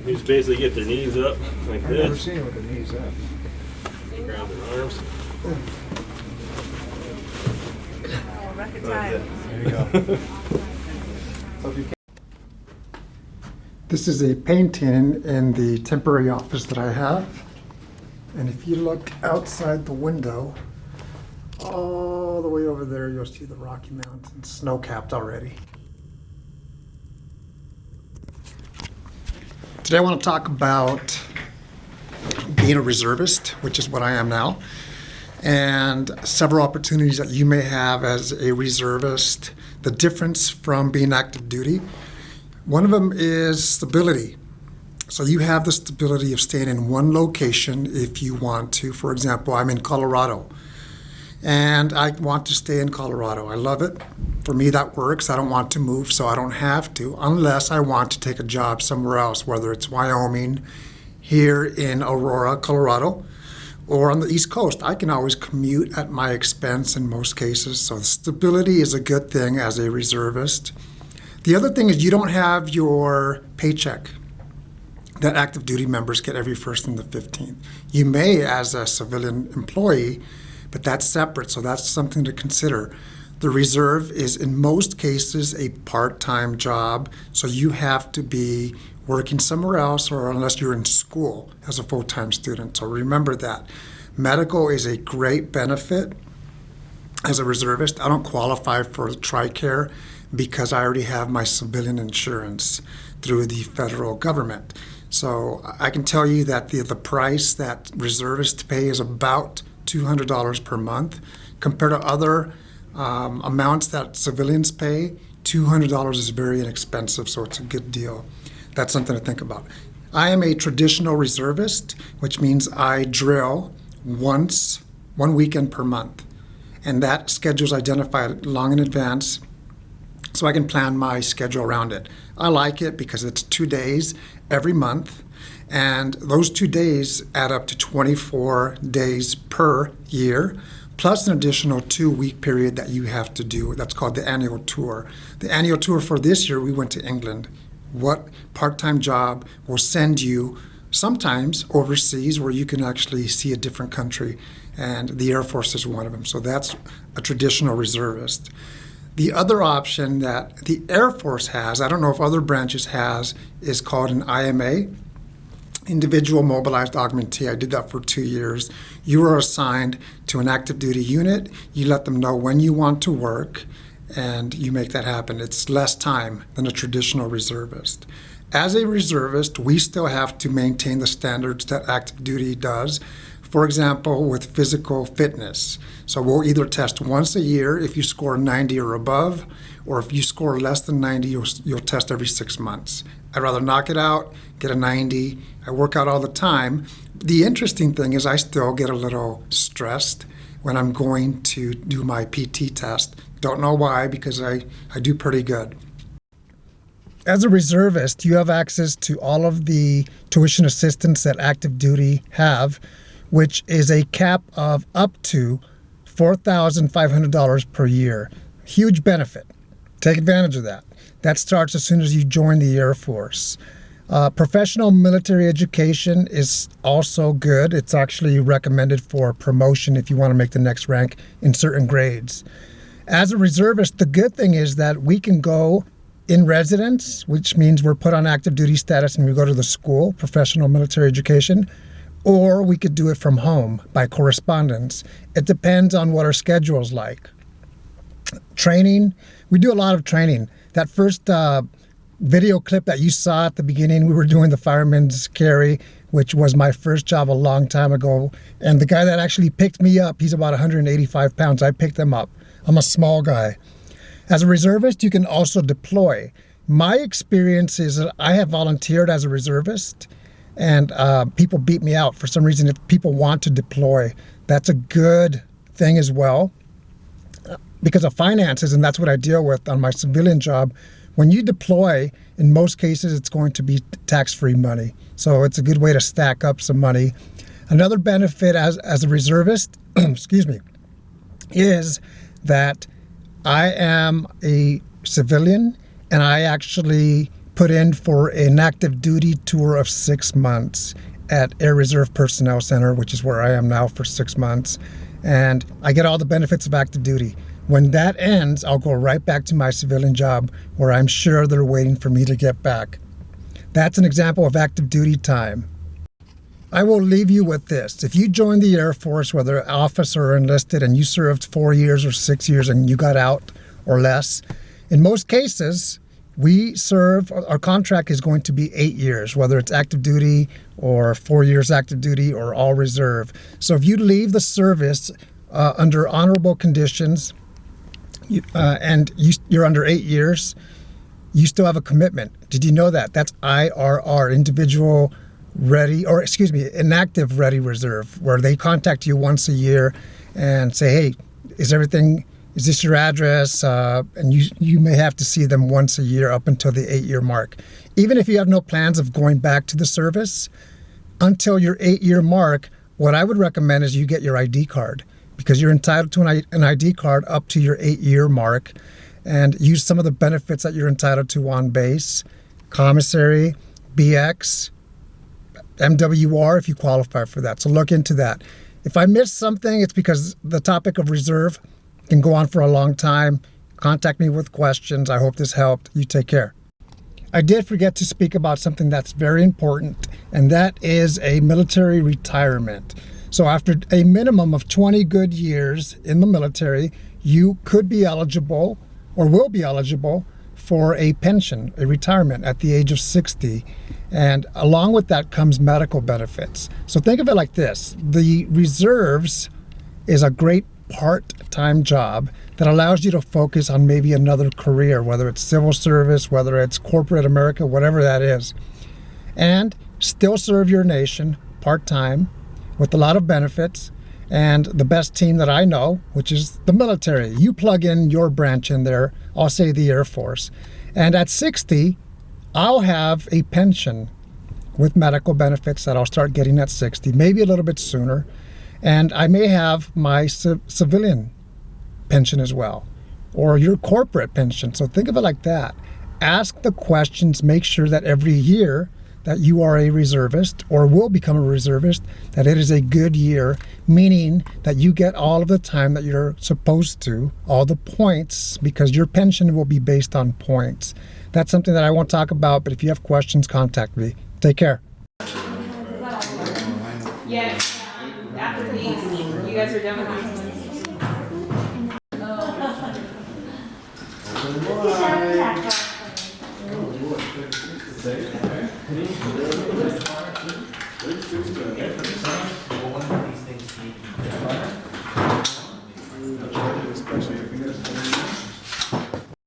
You just basically get their knees up like I've never this. seen it with the knees up. Grab their arms. Oh, record Like time. There you go. So if you This is a painting in the temporary office that I have. And if you look outside the window, all the way over there, you'll see the Rocky Mountains, snow-capped already. Today I want to talk about being a reservist, which is what I am now, and several opportunities that you may have as a reservist, the difference from being active duty. One of them is stability. So you have the stability of staying in one location if you want to. For example, I'm in Colorado, and I want to stay in Colorado. I love it. For me, that works. I don't want to move, so I don't have to, unless I want to take a job somewhere else, whether it's Wyoming, here in Aurora, Colorado, or on the East Coast. I can always commute at my expense in most cases, so stability is a good thing as a reservist. The other thing is you don't have your paycheck that active duty members get every 1st and the 15th. You may as a civilian employee, but that's separate, so that's something to consider. The reserve is in most cases a part-time job, so you have to be working somewhere else or unless you're in school as a full-time student. So remember that. Medical is a great benefit as a reservist. I don't qualify for TRICARE because I already have my civilian insurance through the federal government. So I can tell you that the price that reservists pay is about $200 per month. Compared to other amounts that civilians pay, $200 is very inexpensive, so it's a good deal. That's something to think about. I am a traditional reservist, which means I drill one weekend per month. And that schedule is identified long in advance, so I can plan my schedule around it. I like it because it's 2 days every month, and those 2 days add up to 24 days per year, plus an additional 2-week period that you have to do. That's called the annual tour. The annual tour for this year, we went to England. What part-time job will send you sometimes overseas where you can actually see a different country, and the Air Force is one of them. So that's a traditional reservist. The other option that the Air Force has, I don't know if other branches has, is called an IMA, Individual Mobilized Augmentee. I did that for 2 years. You are assigned to an active duty unit. You let them know when you want to work, and you make that happen. It's less time than a traditional reservist. As a reservist, we still have to maintain the standards that active duty does. For example, with physical fitness. So we'll either test once a year if you score 90 or above, or if you score less than 90, you'll test every 6 months. I'd rather knock it out, get a 90. I work out all the time. The interesting thing is I still get a little stressed when I'm going to do my PT test. Don't know why, because I do pretty good. As a reservist, you have access to all of the tuition assistance that active duty have, which is a cap of up to $4,500 per year. Huge benefit. Take advantage of that. That starts as soon as you join the Air Force. Professional military education is also good. It's actually recommended for promotion if you want to make the next rank in certain grades. As a reservist, the good thing is that we can go in residence, which means we're put on active duty status and we go to the school, professional military education, or we could do it from home by correspondence. It depends on what our schedule is like. Training, we do a lot of training. That first video clip that you saw at the beginning, we were doing the fireman's carry, which was my first job a long time ago. And the guy that actually picked me up, he's about 185 pounds. I picked him up. I'm a small guy. As a reservist, you can also deploy. My experience is that I have volunteered as a reservist, and people beat me out. For some reason, if people want to deploy, that's a good thing as well because of finances, and that's what I deal with on my civilian job. When you deploy, in most cases, it's going to be tax-free money. So it's a good way to stack up some money. Another benefit as a reservist, excuse me, is that I am a civilian and I actually put in for an active duty tour of 6 months at Air Reserve Personnel Center, which is where I am now for 6 months. And I get all the benefits of active duty. When that ends, I'll go right back to my civilian job where I'm sure they're waiting for me to get back. That's an example of active duty time. I will leave you with this. If you joined the Air Force, whether officer or enlisted, and you served 4 years or 6 years and you got out or less, in most cases, our contract is going to be 8 years, whether it's active duty or 4 years active duty or all reserve. So if you leave the service under honorable conditions and you're under 8 years, you still have a commitment. Did you know that? That's IRR, individual ready, or excuse me, inactive ready reserve, where they contact you once a year and say, hey, is this your address? And you may have to see them once a year up until the 8-year mark. Even if you have no plans of going back to the service, until your 8-year mark, what I would recommend is you get your ID card, because you're entitled to an ID card up to your 8-year mark, and use some of the benefits that you're entitled to on base, commissary, BX, MWR if you qualify for that. So look into that. If I missed something, it's because the topic of reserve can go on for a long time. Contact me with questions. I hope this helped. You take care. I did forget to speak about something that's very important, and that is a military retirement. So after a minimum of 20 good years in the military, you could be eligible or will be eligible for a pension, a retirement at the age of 60. And along with that comes medical benefits. So think of it like this. The reserves is a great part-time job that allows you to focus on maybe another career, whether it's civil service, whether it's corporate America, whatever that is, and still serve your nation part-time with a lot of benefits and the best team that I know, which is the military. You plug in your branch in there, I'll say the Air Force. And at 60, I'll have a pension with medical benefits that I'll start getting at 60, maybe a little bit sooner. And I may have my civilian pension as well, or your corporate pension. So think of it like that. Ask the questions, make sure that every year that you are a reservist or will become a reservist, that it is a good year, meaning that you get all of the time that you're supposed to, all the points, because your pension will be based on points. That's something that I won't talk about, but if you have questions, contact me. Take care. Yes. After these, you guys are done with these. Especially if you guys